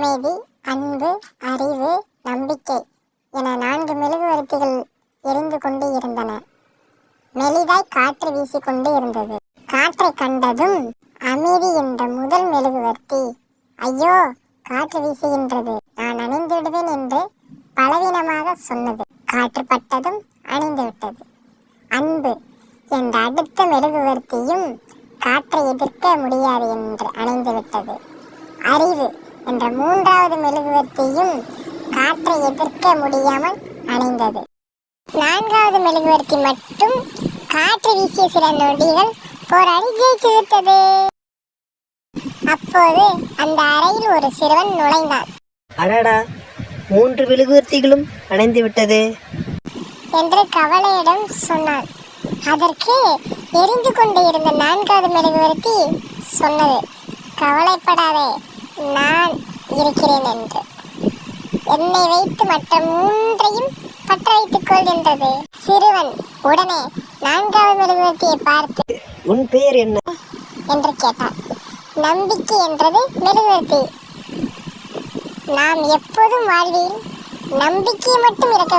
அமைதி, அன்பு, அறிவு, நம்பிக்கை என 4 மெழுகுவர்த்திகள் எரிந்து கொண்டு இருந்தன. மெலிதாய் காற்று வீசிக்கொண்டு இருந்தது. காற்றை கண்டதும் அமைதி என்ற முதல் மெழுகுவர்த்தி, ஐயோ காற்று வீசுகின்றது, நான் அணிந்து விடுவேன் என்று பலவீனமாக சொன்னது. காற்று பட்டதும் அணிந்து விட்டது. அன்பு என்ற அடுத்த மெழுகுவர்த்தியும் காற்றை எதிர்க்க முடியாது என்று அணைந்து விட்டது. அறிவு என்ற 3வது மெழுகுவர்த்தியும் காற்றை எதிர்க்க முடியாமல் அணைந்தது. 4வது மெழுகுவர்த்தி மட்டும் காற்று வீசிய சில நொடிகள் போராடி ஜெயித்து விட்டது. அப்போது அந்த அறையில் ஒரு சிறுவன் நுழைந்தான். அடடா, 3 மெழுகுவர்த்திகளும் அணைந்து விட்டதே என்று கவலையிடம் சொன்னான். அதற்கு எரிந்து கொண்டு இருந்த 4வது மெழுகுவர்த்தி சொன்னது, கவலைப்படாதே, நான் இருக்கிறேன் என்று. என்னை வைத்து மற்ற 3ஐயும் பற்ற வைத்துக் கொள் என்றது. சிறுவன் உடனே 4வது மெழுகுவர்த்தியை பார்த்து, உன் பெயர் என்ன என்று கேட்டான். நம்பிக்கை என்றது மெழுகுவர்த்தி. நாம் எப்போதும் வாழ்வில் நம்பிக்கையை மட்டும் இழக்க